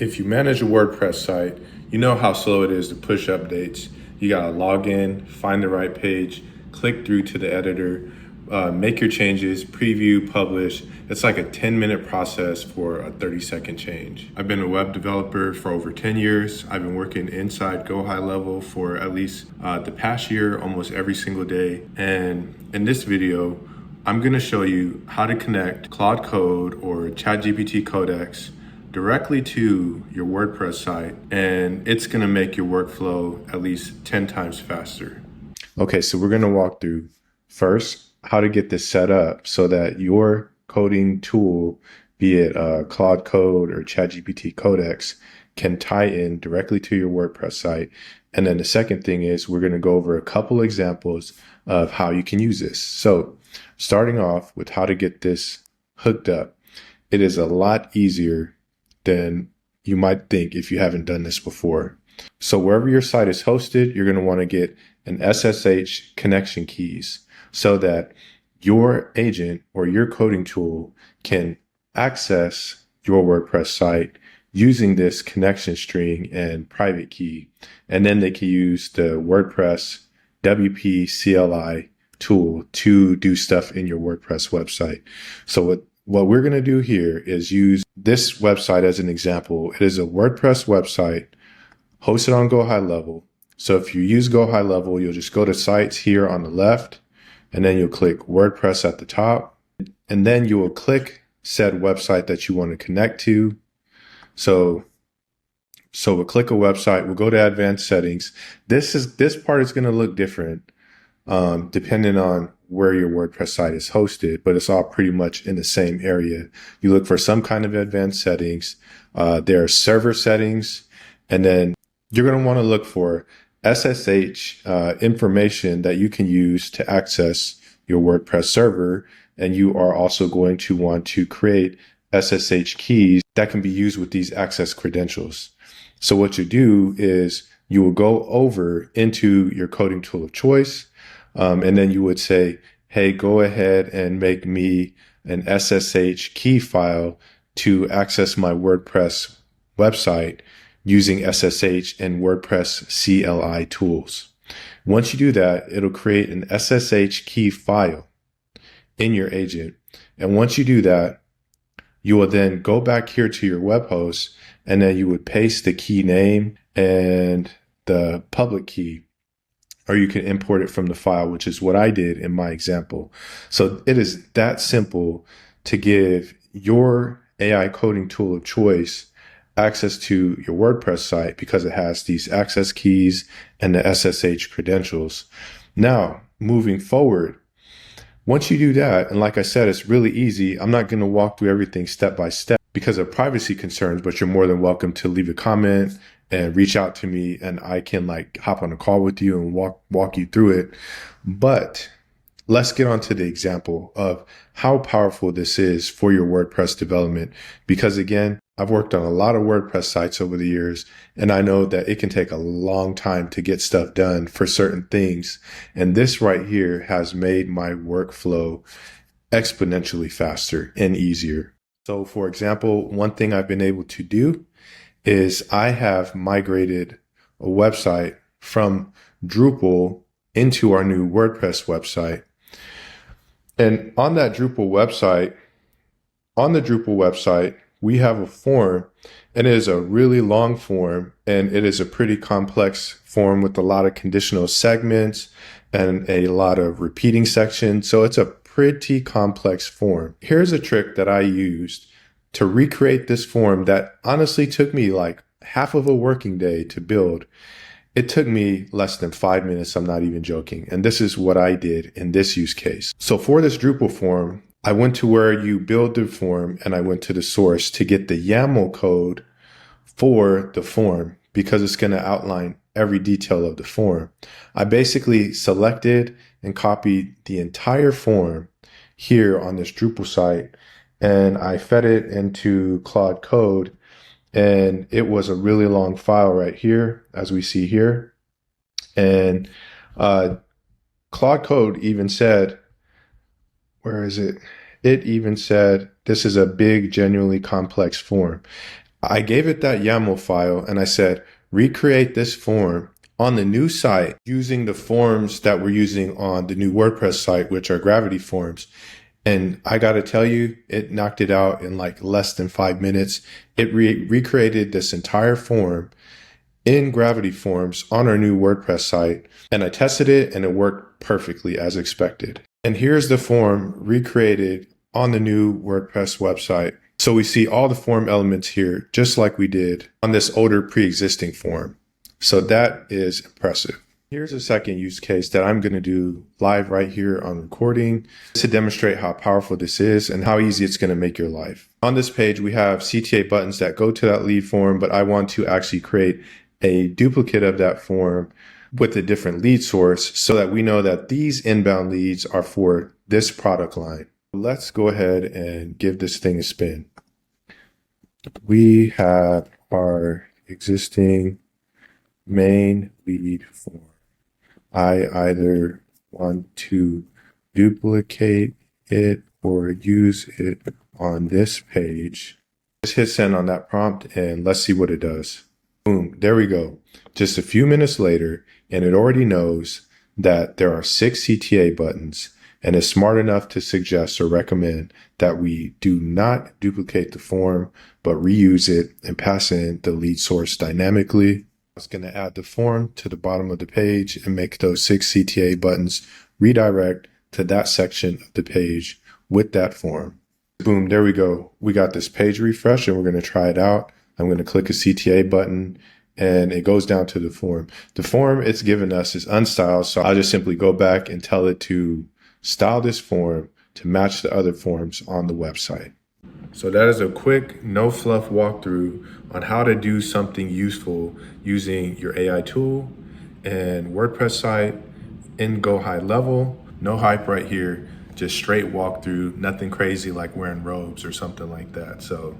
If you manage a WordPress site, you know how slow it is to push updates. You gotta log in, find the right page, click through to the editor, make your changes, preview, publish. It's like a 10-minute process for a 30-second change. I've been a web developer for over 10 years. I've been working inside GoHighLevel for at least the past year, almost every single day. And in this video, I'm gonna show you how to connect Claude Code or ChatGPT Codex directly to your WordPress site, and it's gonna make your workflow at least 10 times faster. Okay, so we're gonna walk through first how to get this set up so that your coding tool, be it Claude Code or ChatGPT Codex, can tie in directly to your WordPress site. And then the second thing is we're gonna go over a couple examples of how you can use this. So starting off with how to get this hooked up, it is a lot easier than you might think if you haven't done this before. So wherever your site is hosted, you're going to want to get an SSH connection keys so that your agent or your coding tool can access your WordPress site using this connection string and private key. And then they can use the WordPress WP CLI tool to do stuff in your WordPress website. So what we're going to do here is use this website as an example. It is a WordPress website hosted on GoHighLevel. So if you use GoHighLevel, you'll just go to sites here on the left, and then you'll click WordPress at the top, and then you will click said website that you want to connect to. So we'll click a website, we'll go to advanced settings. This part is going to look different depending on where your WordPress site is hosted, but it's all pretty much in the same area. You look for some kind of advanced settings. There are server settings, and then you're going to want to look for SSH information that you can use to access your WordPress server. And you are also going to want to create SSH keys that can be used with these access credentials. So what you do is you will go over into your coding tool of choice. And then you would say, hey, go ahead and make me an SSH key file to access my WordPress website using SSH and WordPress CLI tools. Once you do that, it'll create an SSH key file in your agent. And once you do that, you will then go back here to your web host, and then you would paste the key name and the public key, or you can import it from the file, which is what I did in my example. So it is that simple to give your AI coding tool of choice access to your WordPress site because it has these access keys and the SSH credentials. Now, moving forward, once you do that, and like I said, it's really easy. I'm not going to walk through everything step by step because of privacy concerns, but you're more than welcome to leave a comment and reach out to me, and I can hop on a call with you and walk you through it. But let's get on to the example of how powerful this is for your WordPress development. Because again, I've worked on a lot of WordPress sites over the years, and I know that it can take a long time to get stuff done for certain things. And this right here has made my workflow exponentially faster and easier. So for example, one thing I've been able to do is I have migrated a website from Drupal into our new WordPress website. And on that Drupal website, we have a form, and it is a really long form, and it is a pretty complex form with a lot of conditional segments and a lot of repeating sections. So it's a pretty complex form. Here's a trick that I used to recreate this form that honestly took me like half of a working day to build. It took me less than 5 minutes. I'm not even joking. And this is what I did in this use case. So for this Drupal form, I went to where you build the form, and I went to the source to get the YAML code for the form because it's going to outline every detail of the form. I basically selected and copied the entire form here on this Drupal site, and I fed it into Claude Code, and it was a really long file right here, as we see here. And Claude Code even said, where is it? It even said, this is a big, genuinely complex form. I gave it that YAML file and I said, recreate this form on the new site using the forms that we're using on the new WordPress site, which are Gravity forms. And I got to tell you, it knocked it out in like less than 5 minutes. It recreated this entire form in Gravity forms on our new WordPress site. And I tested it and it worked perfectly as expected. And here's the form recreated on the new WordPress website. So we see all the form elements here, just like we did on this older pre-existing form. So that is impressive. Here's a second use case that I'm going to do live right here on recording to demonstrate how powerful this is and how easy it's going to make your life. On this page, we have CTA buttons that go to that lead form, but I want to actually create a duplicate of that form with a different lead source so that we know that these inbound leads are for this product line. Let's go ahead and give this thing a spin. We have our existing main lead form. I either want to duplicate it or use it on this page. Just hit send on that prompt and let's see what it does. Boom, there we go. Just a few minutes later, and it already knows that there are 6 CTA buttons and is smart enough to suggest or recommend that we do not duplicate the form, but reuse it and pass in the lead source dynamically. It's going to add the form to the bottom of the page and make those 6 CTA buttons redirect to that section of the page with that form. Boom, there we go. We got this page refresh and we're going to try it out. I'm going to click a CTA button and it goes down to the form. The form it's given us is unstyled, so I'll just simply go back and tell it to style this form to match the other forms on the website. So that is a quick, no fluff walkthrough on how to do something useful using your AI tool and WordPress site in GoHighLevel. No hype right here, just straight walkthrough, nothing crazy like wearing robes or something like that. So